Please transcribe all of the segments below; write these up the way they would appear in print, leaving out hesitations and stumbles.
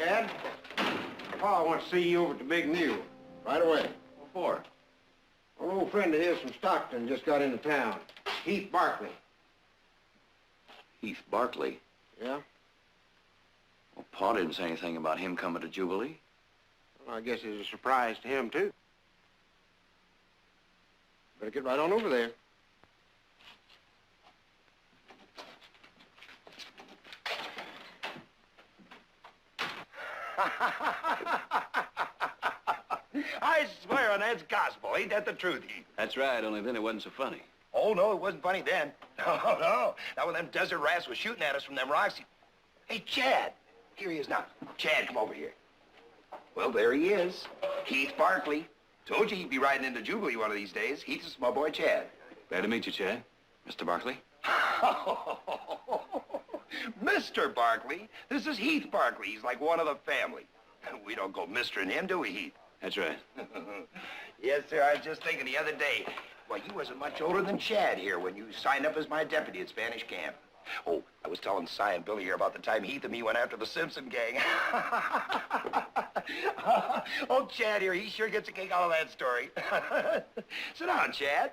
Chad. Pa wants to see you over at the Big Mule. Right away. What for? An old friend of his from Stockton just got into town. Heath Barkley. Heath Barkley? Yeah? Well, Pa didn't say anything about him coming to Jubilee. Well, I guess it's a surprise to him, too. Better get right on over there. I swear on that's gospel. Ain't that the truth, Heath? That's right, only then it wasn't so funny. Oh, no, it wasn't funny then. No, no. Now, when them desert rats was shooting at us from them rocks, Hey, Chad. Here he is now. Chad, come over here. Well, there he is. Heath Barkley. Told you he'd be riding into Jubilee one of these days. Heath is my boy, Chad. Glad to meet you, Chad. Mr. Barkley? Mr. Barkley? This is Heath Barkley. He's like one of the family. We don't go mistering him, do we, Heath? That's right. Yes, sir. I was just thinking the other day. Well, you wasn't much older than Chad here when you signed up as my deputy at Spanish Camp. Oh, I was telling Si and Billy here about the time Heath and me went after the Simpson gang. Oh, Chad here, he sure gets a kick out of that story. Sit down, Chad.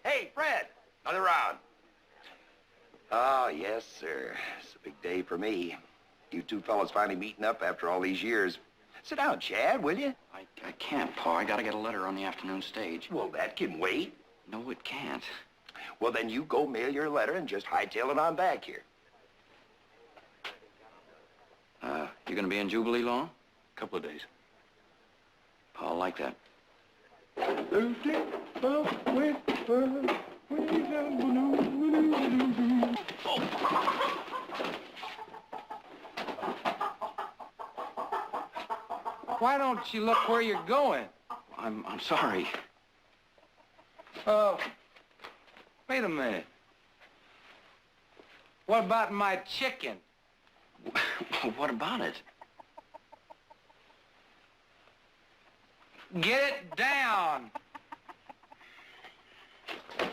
Hey, Fred, another round. Oh, yes, sir. It's a big day for me. You two fellas finally meeting up after all these years. Sit down, Chad, will you? I can't, Pa. I gotta get a letter on the afternoon stage. Well, that can wait. No, it can't. Well, then you go mail your letter and just hightail it on back here. You gonna be in Jubilee long? Couple of days. Paul like that. Why don't you look where you're going? I'm sorry. Wait a minute. What about my chicken? What about it? Get it down.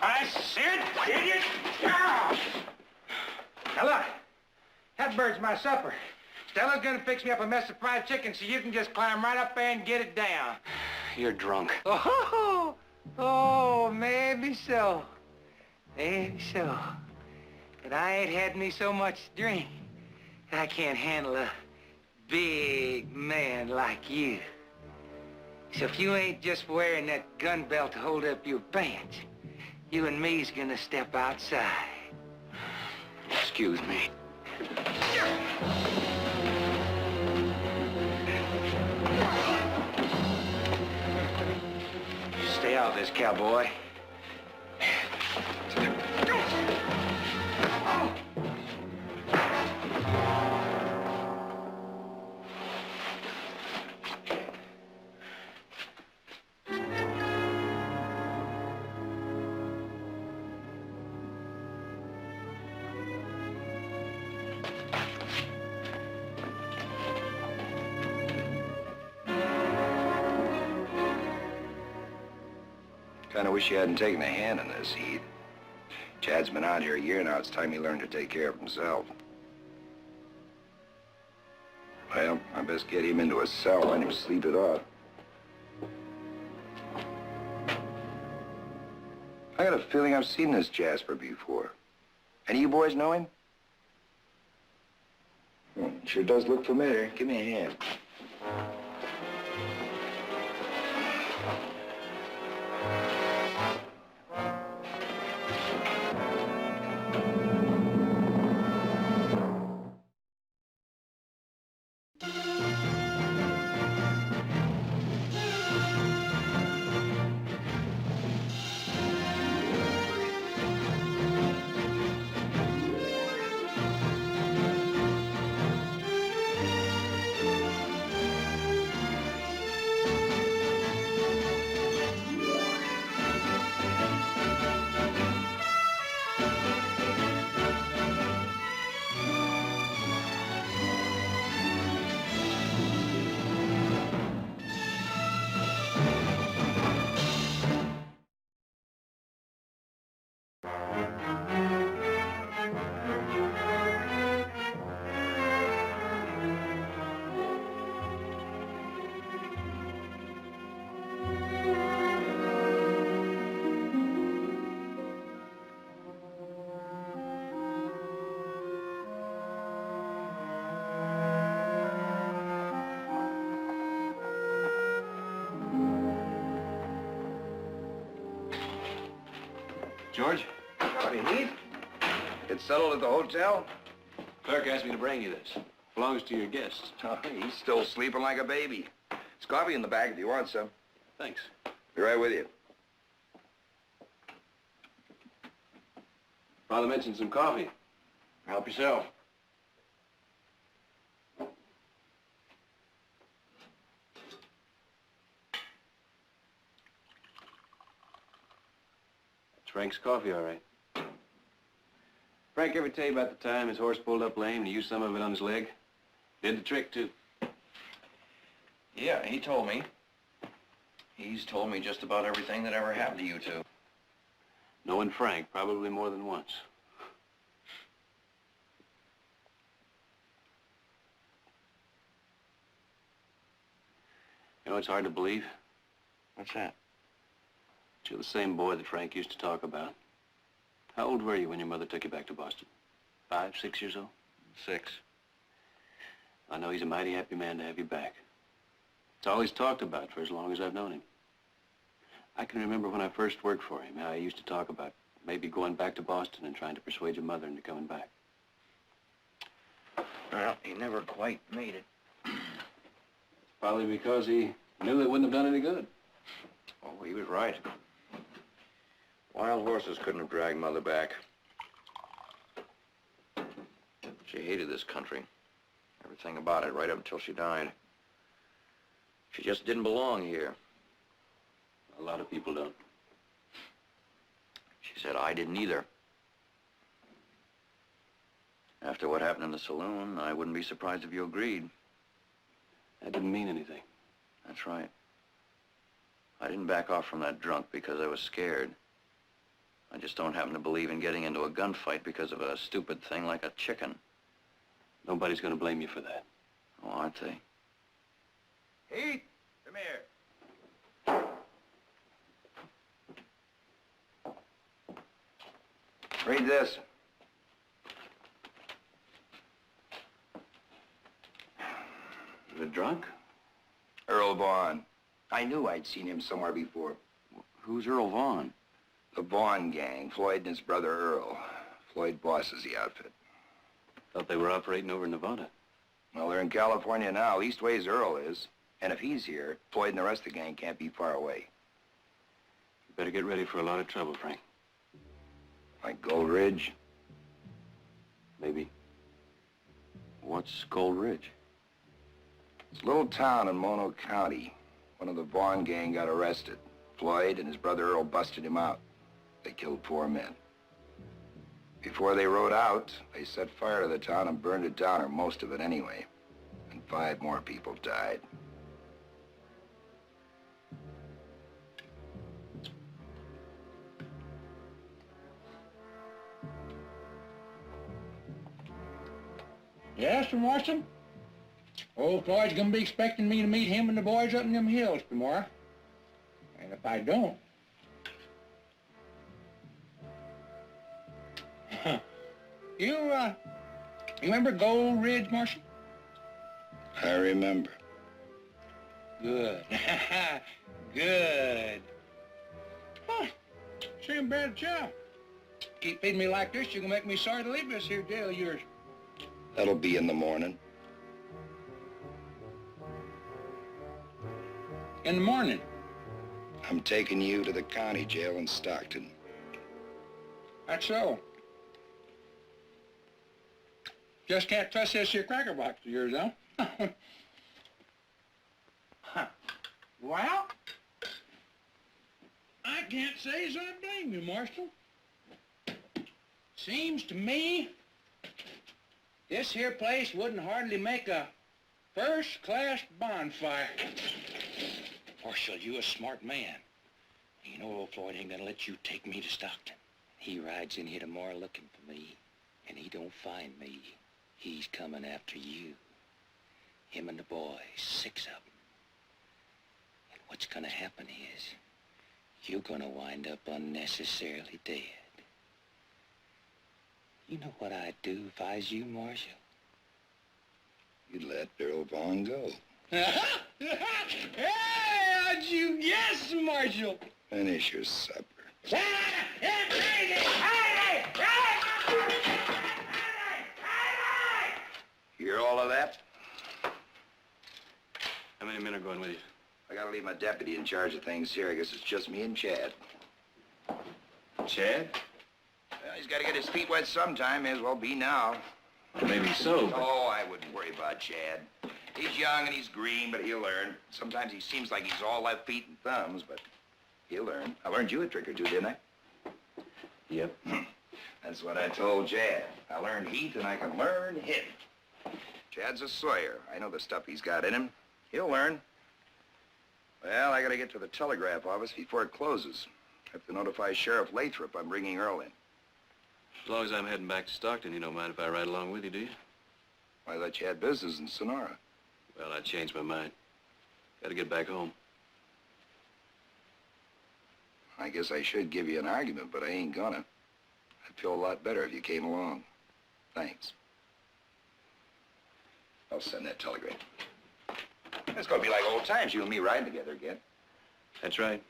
I said get it down. Now look, that bird's my supper. Stella's gonna fix me up a mess of fried chicken so you can just climb right up there and get it down. You're drunk. Oh, maybe so. Maybe so. But I ain't had me so much to drink. I can't handle a big man like you. So if you ain't just wearing that gun belt to hold up your pants, you and me's gonna step outside. Excuse me. Stay out of this, cowboy. Kinda wish you hadn't taken a hand in this, Heath. Chad's been out here a year now. It's time he learned to take care of himself. Well, I best get him into a cell, let him sleep it off. I got a feeling I've seen this Jasper before. Any of you boys know him? Sure does look familiar. Give me a hand. George? Howdy, Heath. It's settled at the hotel? Clerk asked me to bring you this. Belongs to your guests. Oh, he's still sleeping like a baby. There's coffee in the bag if you want some. Thanks. Be right with you. Father mentioned some coffee. Help yourself. It's Frank's coffee, all right. Frank ever tell you about the time his horse pulled up lame and he used some of it on his leg? Did the trick, too. Yeah, he told me. He's told me just about everything that ever happened to you two. Knowing Frank, probably more than once. You know, it's hard to believe. What's that? You're the same boy that Frank used to talk about. How old were you when your mother took you back to Boston? 5, 6 years old? 6. I know he's a mighty happy man to have you back. It's all he's talked about for as long as I've known him. I can remember when I first worked for him, how he used to talk about maybe going back to Boston and trying to persuade your mother into coming back. Well, he never quite made it. Probably because he knew it wouldn't have done any good. Oh, he was right. Wild horses couldn't have dragged Mother back. She hated this country. Everything about it, right up until she died. She just didn't belong here. A lot of people don't. She said I didn't either. After what happened in the saloon, I wouldn't be surprised if you agreed. That didn't mean anything. That's right. I didn't back off from that drunk because I was scared. I just don't happen to believe in getting into a gunfight because of a stupid thing like a chicken. Nobody's going to blame you for that. Oh, aren't they? Heath, come here. Read this. The drunk? Earl Vaughn. I knew I'd seen him somewhere before. Who's Earl Vaughn? The Vaughn gang, Floyd and his brother Earl. Floyd bosses the outfit. Thought they were operating over in Nevada. Well, they're in California now. East ways Earl is. And if he's here, Floyd and the rest of the gang can't be far away. You better get ready for a lot of trouble, Frank. Like Gold Ridge? Maybe. What's Gold Ridge? It's a little town in Mono County. One of the Vaughn gang got arrested. Floyd and his brother Earl busted him out. They killed 4 men. Before they rode out, they set fire to the town and burned it down, or most of it anyway. And 5 more people died. Yes, Mr. Marston? Old Floyd's gonna be expecting me to meet him and the boys up in them hills tomorrow. And if I don't... You remember Gold Ridge, Marshal? I remember. Good. Good. Huh. Seeing bad job. Keep feeding me like this, you're gonna make me sorry to leave this here jail of yours. That'll be in the morning. In the morning. I'm taking you to the county jail in Stockton. That's so. Just can't trust this here cracker box of yours, huh? Huh. Well, I can't say as I blame you, Marshal. Seems to me this here place wouldn't hardly make a first-class bonfire. Marshal, you a smart man. You know old Floyd ain't gonna let you take me to Stockton. He rides in here tomorrow looking for me, and he don't find me. He's coming after you. Him and the boys, 6 of them. And what's gonna happen is, you're gonna wind up unnecessarily dead. You know what I'd do if I was you, Marshal? You'd let Earl Vaughn go. Hey, how'd you guess, Marshal? Finish your supper. Hear all of that? How many men are going with you? I gotta leave my deputy in charge of things here. I guess it's just me and Chad. Chad? Well, he's gotta get his feet wet sometime. May as well be now. Maybe so, but... Oh, I wouldn't worry about Chad. He's young and he's green, but he'll learn. Sometimes he seems like he's all left feet and thumbs, but he'll learn. I learned you a trick or two, didn't I? Yep. That's what I told Chad. I learned Heath and I can learn him. Chad's a Sawyer. I know the stuff he's got in him. He'll learn. Well, I gotta get to the telegraph office before it closes. I have to notify Sheriff Lathrop I'm bringing Earl in. As long as I'm heading back to Stockton, you don't mind if I ride along with you, do you? I thought you had business in Sonora. Well, I changed my mind. Gotta get back home. I guess I should give you an argument, but I ain't gonna. I'd feel a lot better if you came along. Thanks. I'll send that telegram. It's gonna be like old times, you and me riding together again. That's right.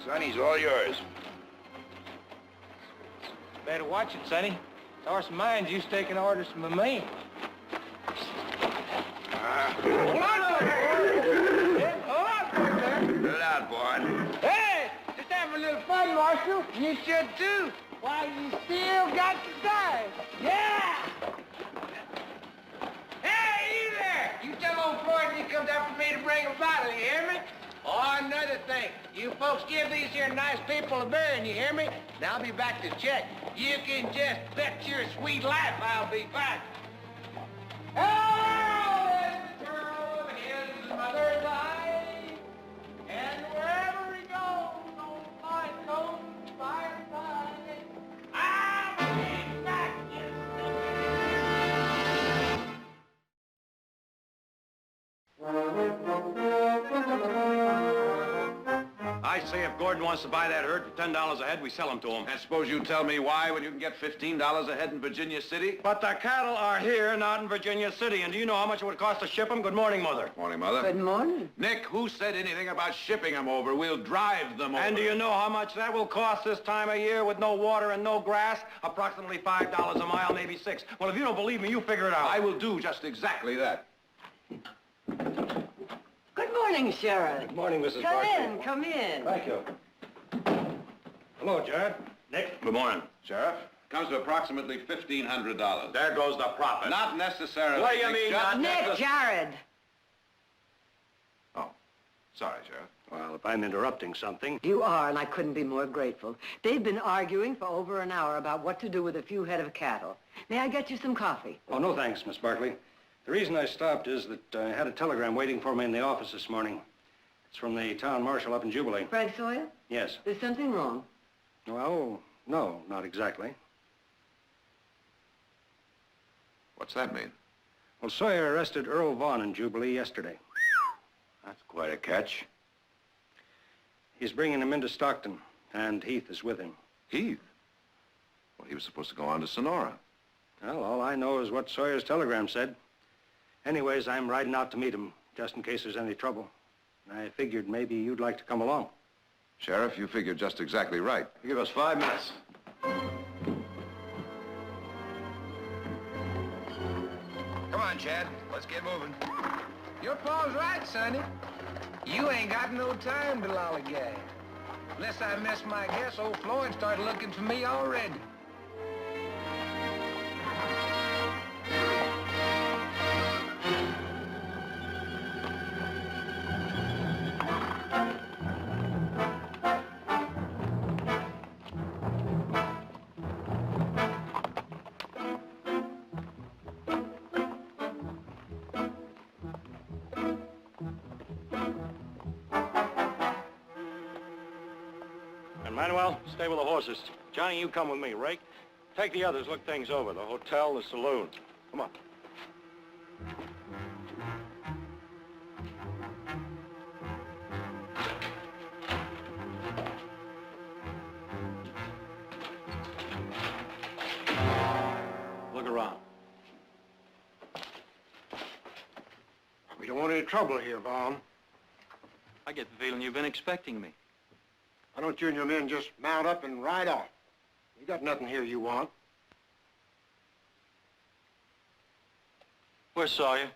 Sonny's all yours. Better watch it, Sonny. Horse of mine's used to taking orders from a man. Hold on, Put it out, boy. Hey, just having a little fun, Marshal. You should too. Why, you still got the time. Yeah! Hey, you there! You tell old Floyd when he comes out for me to bring a bottle, you hear me? Oh, another thing. You folks give these here nice people a bearing, you hear me? Now I'll be back to check. You can just bet your sweet life I'll be back. Oh, this girl is his mother's eye, and wherever he goes, on my coat, fireside, I'll be back I say if Gordon wants to buy that herd for $10 a head, we sell them to him. And suppose you tell me why when you can get $15 a head in Virginia City? But the cattle are here, not in Virginia City. And do you know how much it would cost to ship them? Good morning, Mother. Morning, Mother. Good morning. Nick, who said anything about shipping them over? We'll drive them over. And do you know how much that will cost this time of year with no water and no grass? Approximately $5 a mile, maybe $6. Well, if you don't believe me, you figure it out. I will do just exactly that. Good morning, Sheriff. Good morning, Mrs. Come Barkley. in, come in. Thank you. Hello, Jared. Nick. Good morning. Sheriff, comes to approximately $1,500. There goes the profit. Not necessarily. What do you mean, just not Nick, Jared. Oh, sorry, Sheriff. Well, if I'm interrupting something... You are, and I couldn't be more grateful. They've been arguing for over an hour about what to do with a few head of cattle. May I get you some coffee? Oh, no thanks, Miss Barkley. The reason I stopped is that I had a telegram waiting for me in the office this morning. It's from the town marshal up in Jubilee. Frank Sawyer? Yes. There's something wrong. Well, no, not exactly. What's that mean? Well, Sawyer arrested Earl Vaughn in Jubilee yesterday. That's quite a catch. He's bringing him into Stockton, and Heath is with him. Heath? Well, he was supposed to go on to Sonora. Well, all I know is what Sawyer's telegram said. Anyways, I'm riding out to meet him, just in case there's any trouble. I figured maybe you'd like to come along. Sheriff, you figured just exactly right. You give us 5 minutes. Come on, Chad. Let's get moving. Your pa's right, Sonny. You ain't got no time to lollygag. Unless I miss my guess, old Floyd started looking for me already. And Manuel, stay with the horses. Johnny, you come with me. Rake, take the others, look things over. The hotel, the saloon. Come on. trouble here, Vaughn. I get the feeling you've been expecting me. Why don't you and your men just mount up and ride off? You got nothing here you want. Where's Sawyer?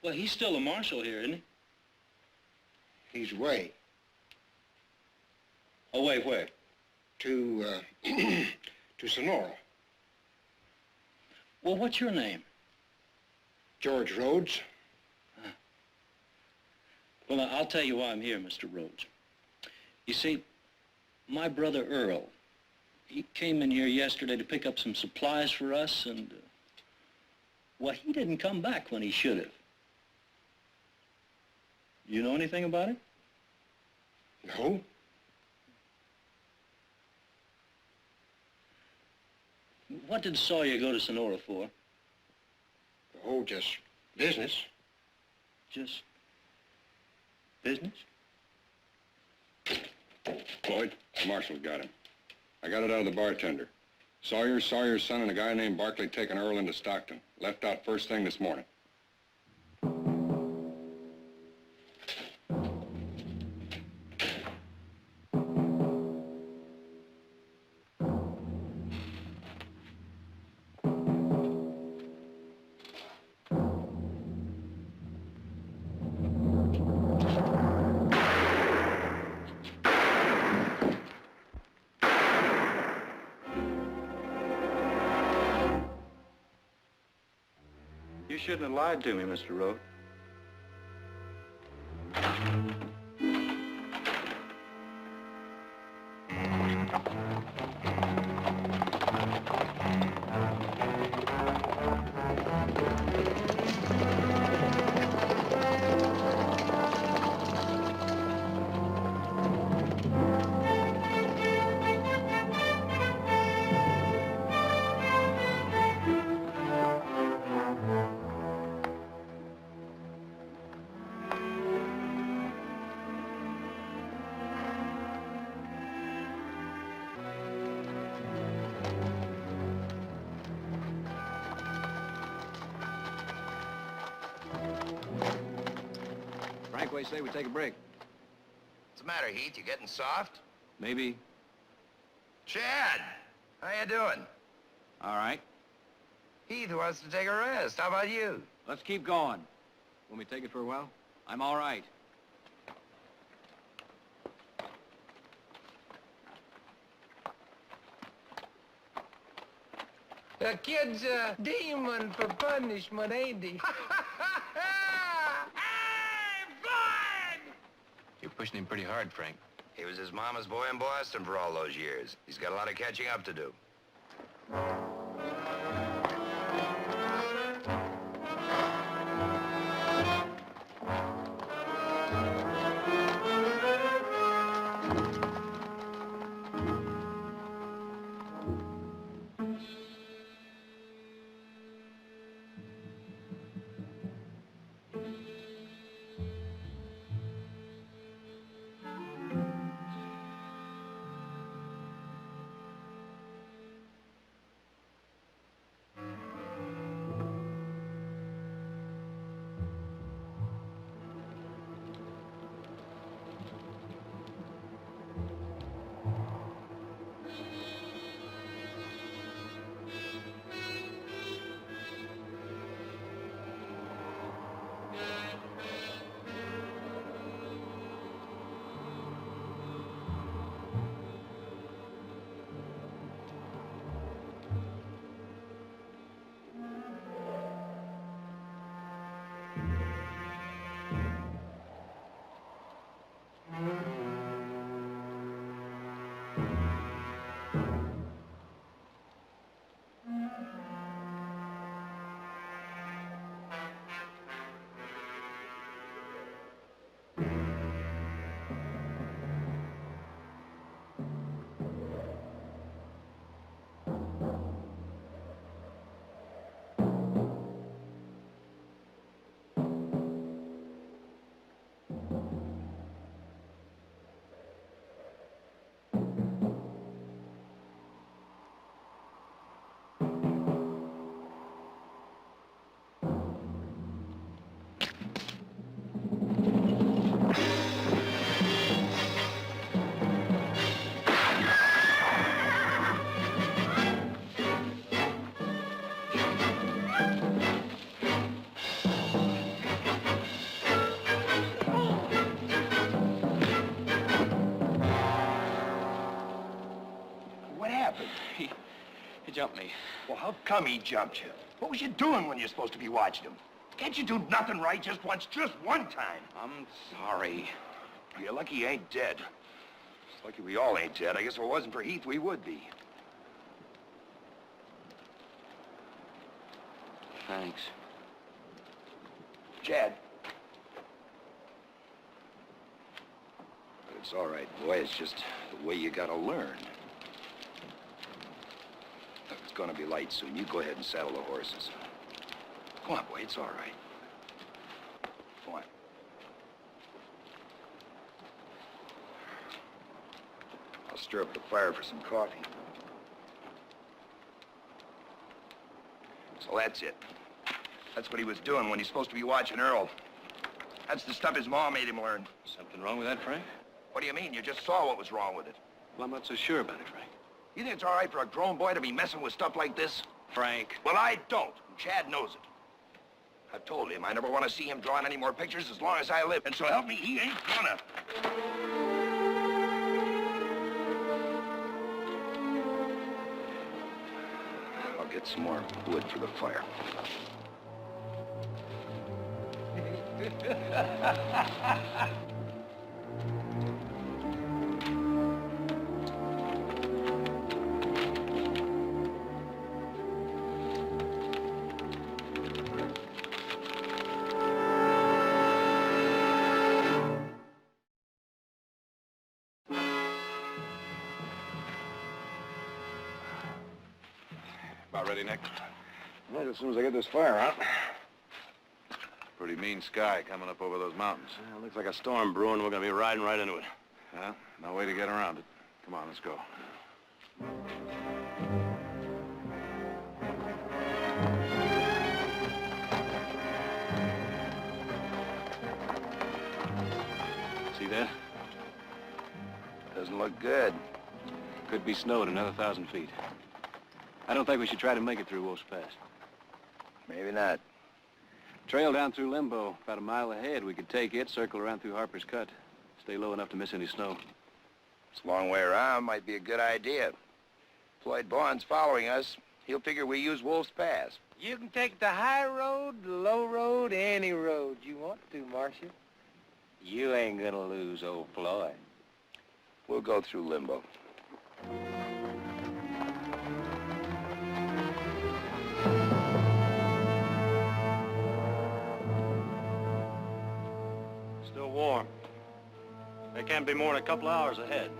Well, he's still a marshal here, isn't he? He's away Away where? to, to Sonora. Well, what's your name? George Rhodes. Well, I'll tell you why I'm here, Mr. Rhodes. You see, my brother Earl, he came in here yesterday to pick up some supplies for us, and, well, he didn't come back when he should have. You know anything about it? No. What did Sawyer go to Sonora for? Oh, just business. Just business? Floyd, the marshal's got him. I got it out of the bartender. Sawyer's son, and a guy named Barkley taking Earl into Stockton. Left out first thing this morning. You shouldn't have lied to me, Mr. Rhodes. Frank, what do you say we take a break? What's the matter, Heath? You getting soft? Maybe. Chad, how you doing? All right. Heath wants to take a rest. How about you? Let's keep going. Want me to take it for a while? I'm all right. The kid's a demon for punishment, ain't he? You're pushing him pretty hard, Frank. He was his mama's boy in Boston for all those years. He's got a lot of catching up to do. What happened? He jumped me. Well, how come he jumped you? What was you doing when you're supposed to be watching him? Can't you do nothing right just once, just one time? I'm sorry. You're lucky he ain't dead. It's lucky we all ain't dead. I guess if it wasn't for Heath, we would be. Thanks. Chad. It's all right, boy. It's just the way you gotta learn. Look, it's gonna be light soon. You go ahead and saddle the horses. Come on, boy. It's all right. Come on. I'll stir up the fire for some coffee. So that's it. That's what he was doing when he's supposed to be watching Earl. That's the stuff his mom made him learn. Something wrong with that, Frank? What do you mean? You just saw what was wrong with it. Well, I'm not so sure about it, Frank. You think it's all right for a grown boy to be messing with stuff like this? Frank. Well, I don't. And Chad knows it. I've told him I never want to see him drawing any more pictures as long as I live. And so help me, he ain't gonna. I'll get some more wood for the fire. About ready, Nick? Right, as soon as I get this fire out. Pretty mean sky coming up over those mountains. Well, looks like a storm brewing. We're gonna be riding right into it. Yeah, no way to get around it. Come on, let's go. See that? Doesn't look good. Could be snow at another 1,000 feet. I don't think we should try to make it through Wolf's Pass. Maybe not. Trail down through Limbo, about a mile ahead. We could take it, circle around through Harper's Cut. Stay low enough to miss any snow. It's a long way around. Might be a good idea. Floyd Vaughn's following us. He'll figure we use Wolf's Pass. You can take the high road, the low road, any road you want to, Marshal. You ain't gonna lose old Floyd. We'll go through Limbo. Still warm. They can't be more than a couple hours ahead.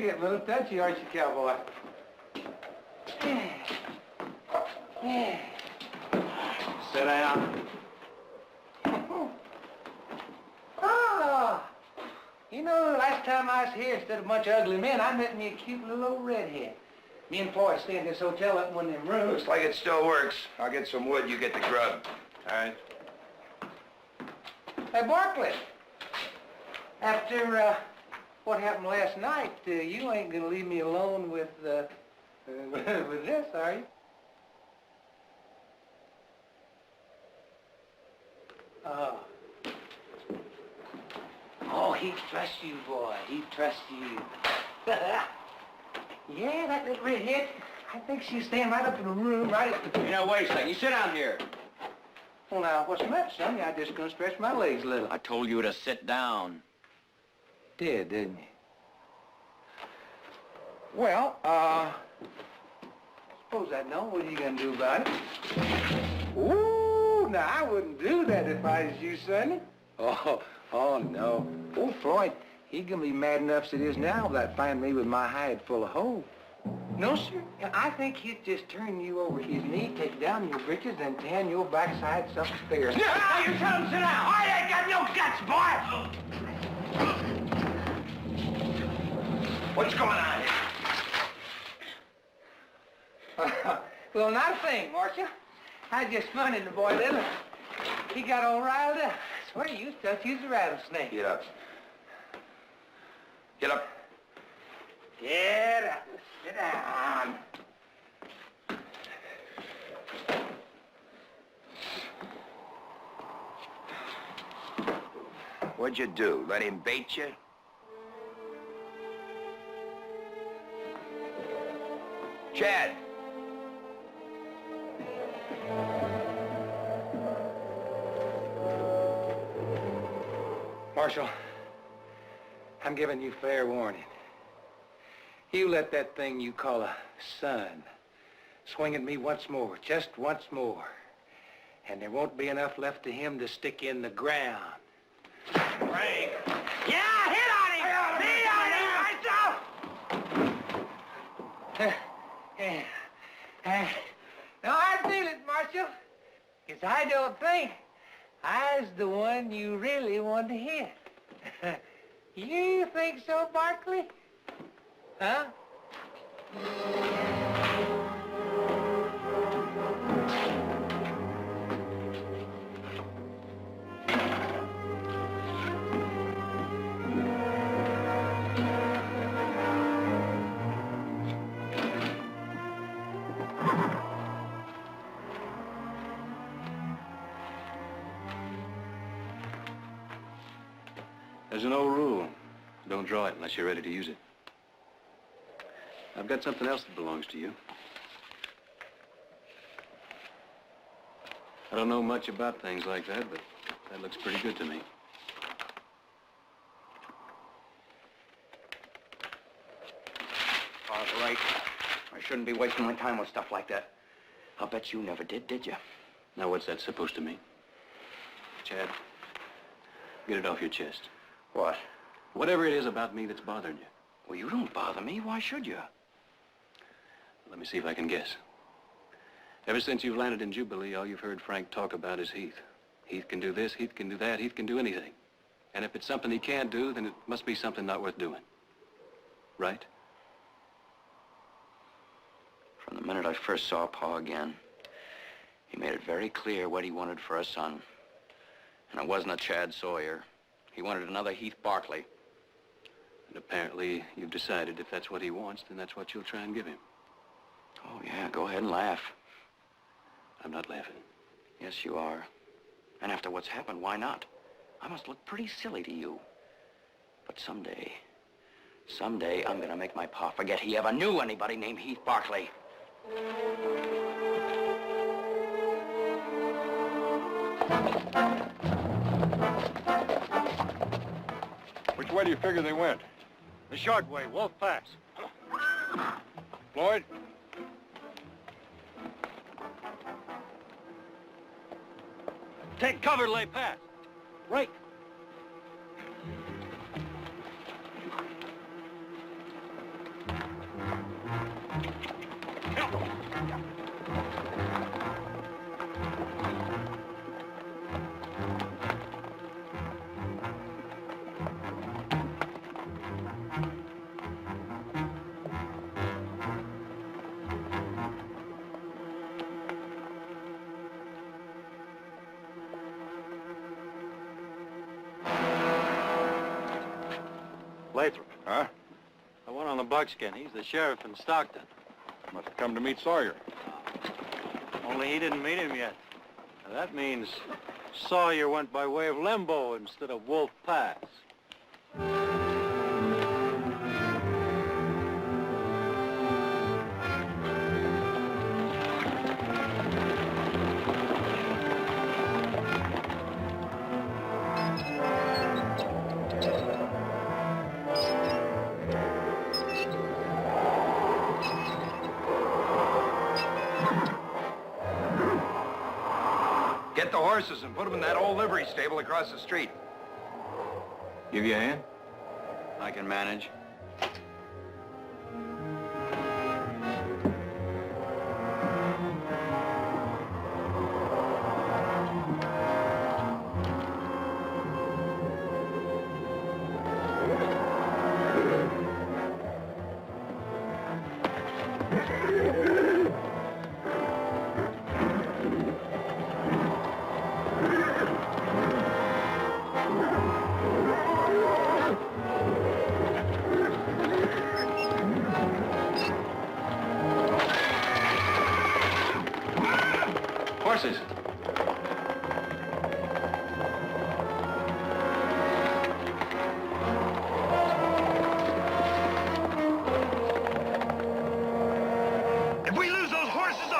A little touchy, aren't you, cowboy? down. Oh, you know, last time I was here, instead of a bunch of ugly men, I met me a cute little old redhead. Me and Floyd stay in this hotel up in one of them rooms. Looks like it still works. I'll get some wood, you get the grub. All right. Hey, Barkley. After what happened last night, you ain't gonna leave me alone with with this, are you? Oh. Oh, he trusts you, boy. He trusts you. Yeah, that little redhead. I think she's staying right up in the room, right at the... Now, wait a second. You sit down here. Well, now, what's the matter, Sonny? I just gonna stretch my legs a little. I told you to sit down. Didn't you? Well, suppose I know. What are you gonna do about it? Ooh, now, I wouldn't do that if I was you, Sonny. Oh, no. Oh, Floyd, he gonna be mad enough as it is now without finding me with my hide full of holes. No, sir. I think he'd just turn you over his knee, take down your breeches, and tan your backside something fierce. Now you tell him sit down! I ain't got no guts, boy! What's going on here? Well, not a thing, Marcia. I just funning the boy a little. He got all riled up. I swear you thought you was a rattlesnake. Get up. Get up. Get up. Sit down. What'd you do? Let him bait you? Chad! Marshal, I'm giving you fair warning. You let that thing you call a son swing at me once more, just once more, and there won't be enough left of him to stick in the ground. Frank! Yeah, hit on him! Hit on him, myself! No, I feel it, Marshal, because I don't think I's the one you really want to hit. You think so, Barkley? Huh? There's an old rule. Don't draw it unless you're ready to use it. I've got something else that belongs to you. I don't know much about things like that, but that looks pretty good to me. All right. I shouldn't be wasting my time with stuff like that. I'll bet you never did you? Now, what's that supposed to mean? Chad, get it off your chest. What? Whatever it is about me that's bothering you. Well, you don't bother me. Why should you? Let me see if I can guess. Ever since you've landed in Jubilee, all you've heard Frank talk about is Heath. Heath can do this, Heath can do that, Heath can do anything. And if it's something he can't do, then it must be something not worth doing. Right? From the minute I first saw Pa again, he made it very clear what he wanted for a son. And it wasn't a Chad Sawyer. He wanted another Heath Barkley. And apparently you've decided if that's what he wants, then that's what you'll try and give him. Oh, yeah, go ahead and laugh. I'm not laughing. Yes, you are. And after what's happened, why not? I must look pretty silly to you. But someday I'm gonna make my Pa forget he ever knew anybody named Heath Barkley. Which way do you figure they went? The short way, Wolf Pass. Floyd? Take cover, lay pass. Right. Huh? The one on the buckskin. He's the sheriff in Stockton. Must have come to meet Sawyer. Only he didn't meet him yet. Now, that means Sawyer went by way of Limbo instead of Wolf Pass. Get the horses and put them in that old livery stable across the street. Give you a hand? I can manage. Horses. If we lose those horses,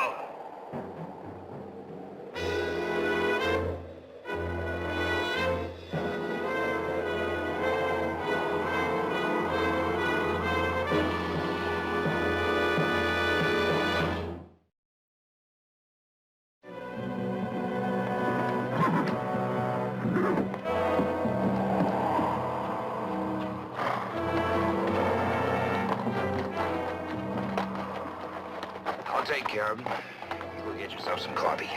I'll take care of them. Go get yourself some coffee.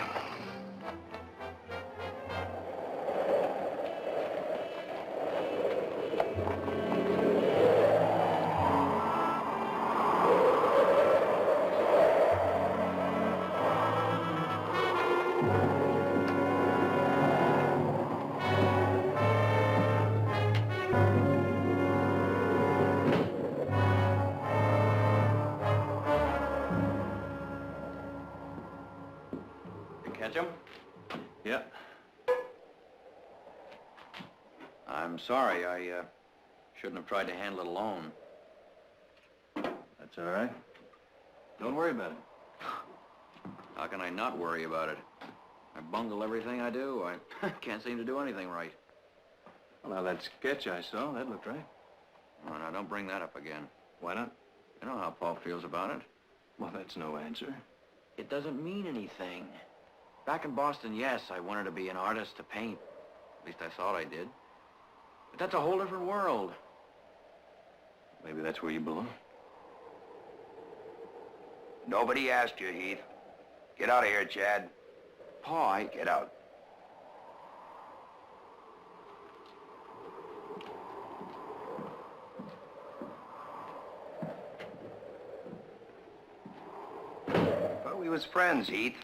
Catch him? Yeah. I'm sorry. I shouldn't have tried to handle it alone. That's all right. Don't worry about it. How can I not worry about it? I bungle everything I do. I can't seem to do anything right. Well, now, that sketch I saw, that looked right. Oh, now, don't bring that up again. Why not? You know how Paul feels about it. Well, that's no answer. It doesn't mean anything. Back in Boston, yes, I wanted to be an artist to paint. At least I thought I did. But that's a whole different world. Maybe that's where you belong. Nobody asked you, Heath. Get out of here, Chad. Pa, Get out. Thought we was friends, Heath.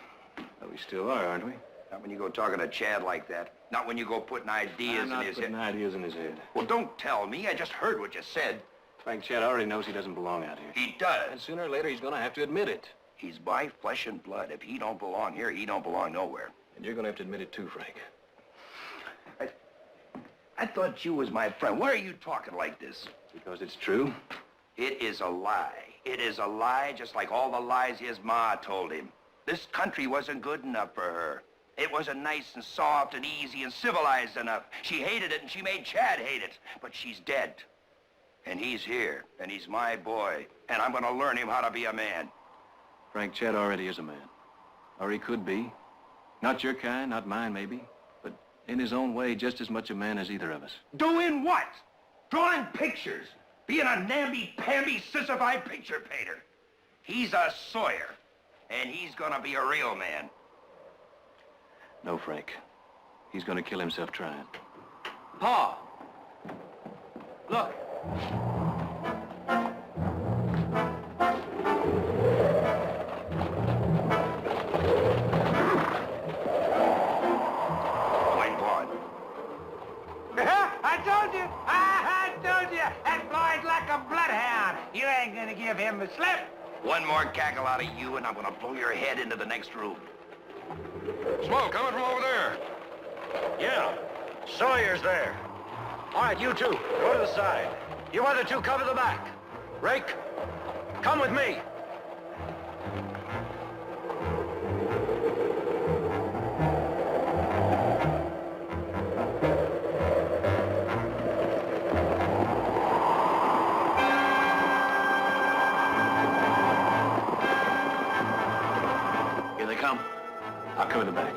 Well, we still are, aren't we? Not when you go talking to Chad like that. Not when you go putting ideas I'm not in his putting head. ideas in his head. Well, don't tell me. I just heard what you said. Frank Chad already knows he doesn't belong out here. He does. And sooner or later, he's going to have to admit it. He's my flesh and blood. If he don't belong here, he don't belong nowhere. And you're going to have to admit it too, Frank. I thought you was my friend. Why are you talking like this? Because it's true. It is a lie. It is a lie, just like all the lies his ma told him. This country wasn't good enough for her. It wasn't nice and soft and easy and civilized enough. She hated it, and she made Chad hate it. But she's dead. And he's here, and he's my boy. And I'm gonna learn him how to be a man. Frank Chad already is a man. Or he could be. Not your kind, not mine, maybe. But in his own way, just as much a man as either of us. Doing what? Drawing pictures. Being a namby-pamby, sissified picture painter. He's a Sawyer. And he's gonna be a real man. No, Frank. He's going to kill himself trying. Pa! Look! Wayne Vaughn. I told you! I told you! That blind luck give him the slip. One more cackle out of you, and I'm gonna blow your head into the next room. Smoke coming from over there. Yeah, Sawyer's there. All right, you two, go to the side. You other two cover the back. Rake, come with me. Here they come. I'll cover the back.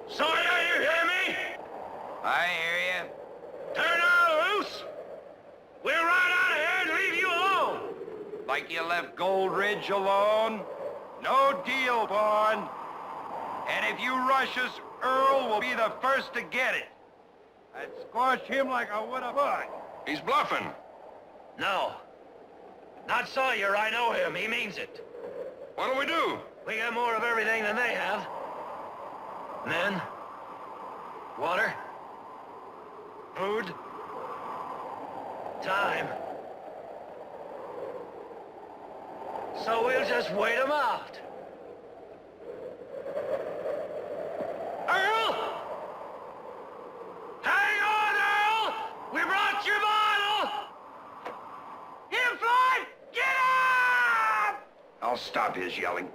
Sawyer, you hear me? I hear you. Turn her loose. We're right out of here and leave you alone. Like you left Gold Ridge alone? No deal, Vaughn. And if you rush us, Earl will be the first to get it. I'd squash him like I would a bug. He's bluffing. No. Not Sawyer, I know him. He means it. What'll we do? We got more of everything than they have. Men, water, food, time. So we'll just wait them out. Earl! Hang on, Earl! We brought your bottle! Here, Floyd! Get up! I'll stop his yelling.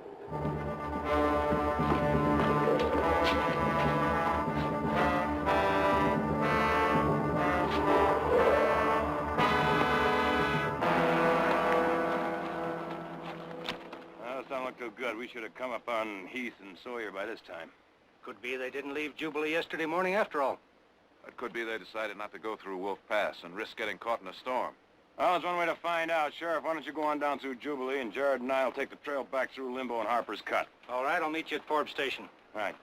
Well, this don't look too good. We should have come up on Heath and Sawyer by this time. Could be they didn't leave Jubilee yesterday morning after all. It could be they decided not to go through Wolf Pass and risk getting caught in a storm. Well, there's one way to find out. Sheriff, why don't you go on down through Jubilee, and Jared and I will take the trail back through Limbo and Harper's Cut. All right, I'll meet you at Forbes Station. All right.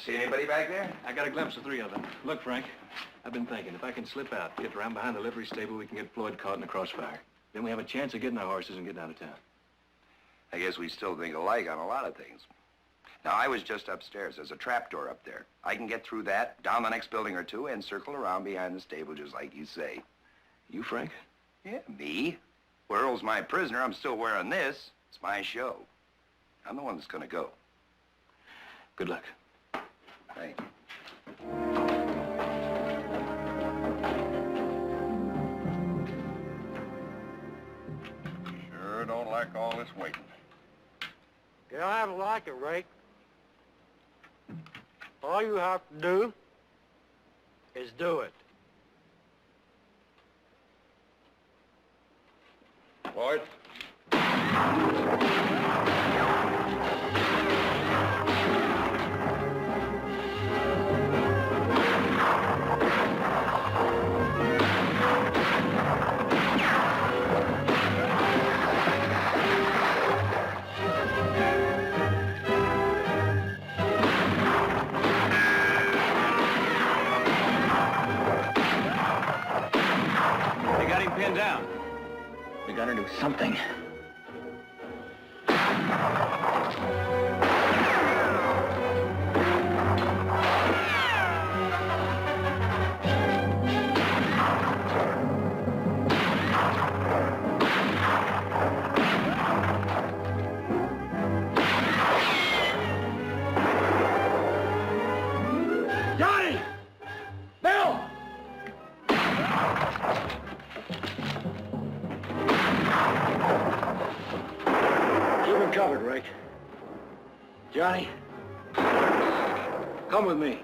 See anybody back there? I got a glimpse of 3 of them. Look, Frank, I've been thinking, if I can slip out, get around behind the livery stable, we can get Floyd caught in the crossfire. Then we have a chance of getting our horses and getting out of town. I guess we still think alike on a lot of things. Now, I was just upstairs. There's a trapdoor up there. I can get through that, down the next building or two, and circle around behind the stable just like you say. You, Frank? Yeah, me. Well, Earl's my prisoner. I'm still wearing this. It's my show. I'm the one that's gonna go. Good luck. Thank you. Sure don't like all this waiting. You don't have to like it, Rake. All you have to do is do it. Floyd? something. Johnny! Bill! Keep him covered, Rick. Johnny, come with me.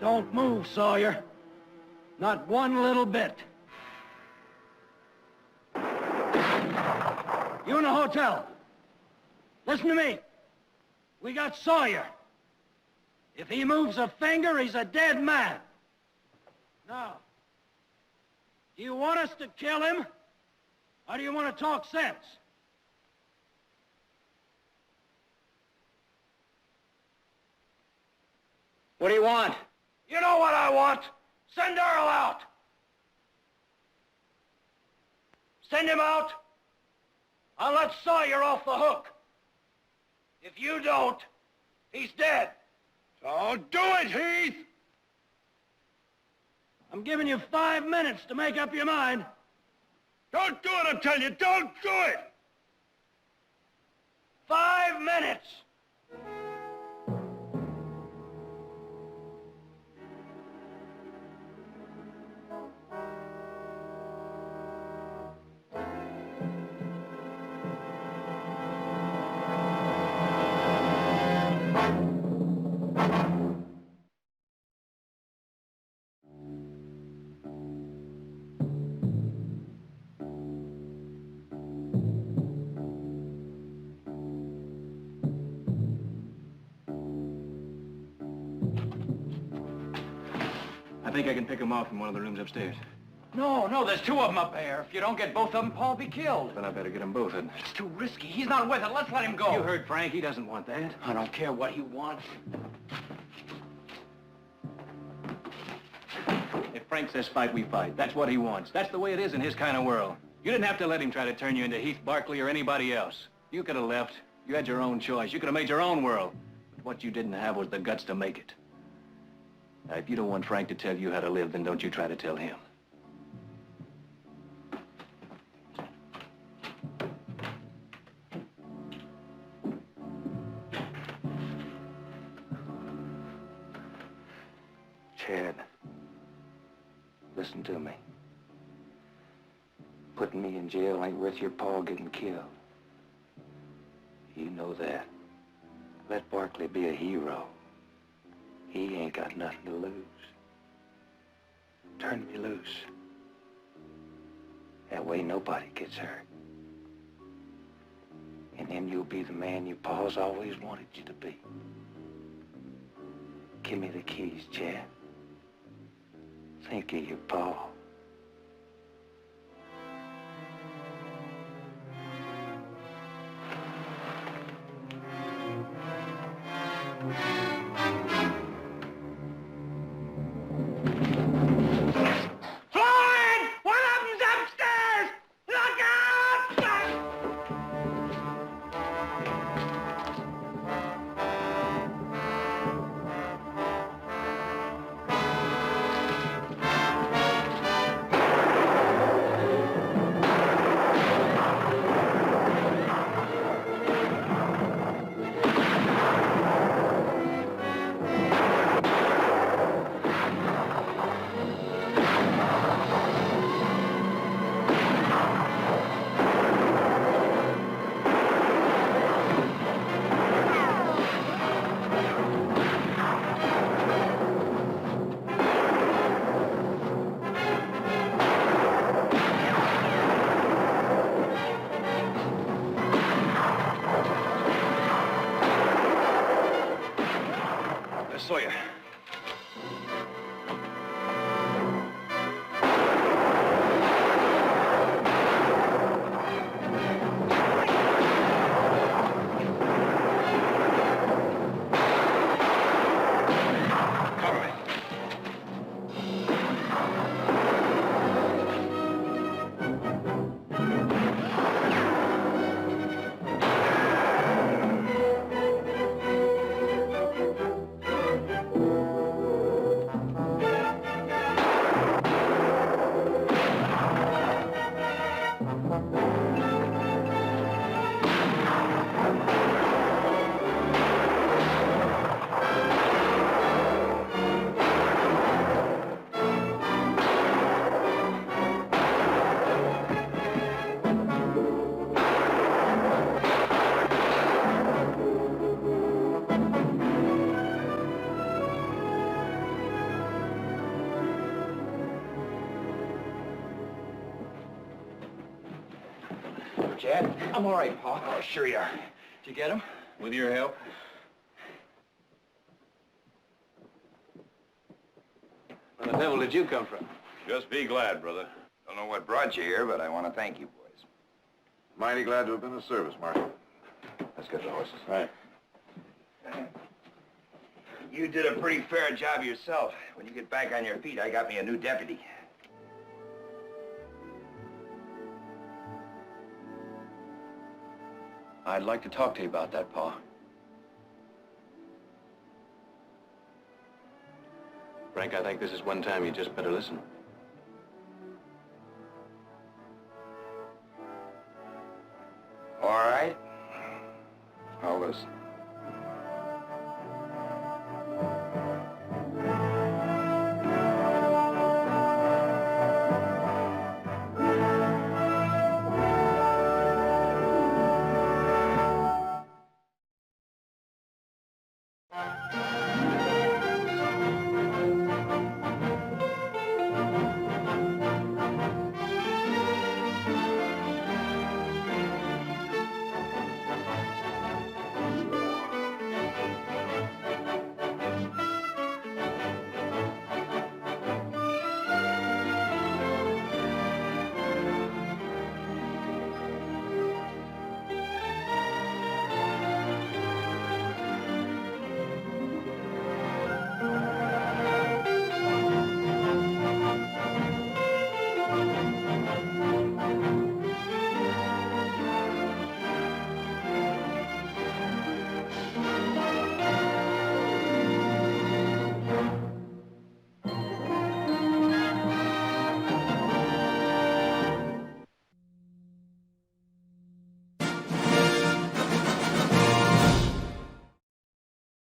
Don't move, Sawyer. Not one little bit. You in the hotel. Listen to me. We got Sawyer. If he moves a finger, he's a dead man. Now, do you want us to kill him, or do you want to talk sense? What do you want? You know what I want. Send Earl out. Send him out. I'll let Sawyer off the hook. If you don't, he's dead. So do it, Heath! I'm giving you 5 minutes to make up your mind. Don't do it, I'm telling you! Don't do it! 5 minutes! I think I can pick him off in one of the rooms upstairs. No, there's 2 of them up there. If you don't get both of them, Paul'll be killed. Then I better get them both in. It's too risky. He's not with it. Let's let him go. You heard Frank. He doesn't want that. I don't care what he wants. If Frank says fight, we fight. That's what he wants. That's the way it is in his kind of world. You didn't have to let him try to turn you into Heath Barkley or anybody else. You could have left. You had your own choice. You could have made your own world. But what you didn't have was the guts to make it. Now, if you don't want Frank to tell you how to live, then don't you try to tell him. Chad, listen to me. Putting me in jail ain't worth your pa getting killed. You know that. Let Barkley be a hero. He ain't got nothing to lose. Turn me loose. That way nobody gets hurt. And then you'll be the man your pa's always wanted you to be. Give me the keys, Chad. Think of your pa. Floyd! Chad? I'm all right, Pa. Oh, sure you are. Did you get him? With your help. Where the devil did you come from? Just be glad, brother. Don't know what brought you here, but I want to thank you, boys. Mighty glad to have been of service, Marshal. Let's get the horses. Right. You did a pretty fair job yourself. When you get back on your feet, I got me a new deputy. I'd like to talk to you about that, Pa. Frank, I think this is one time you just better listen. All right. I'll listen.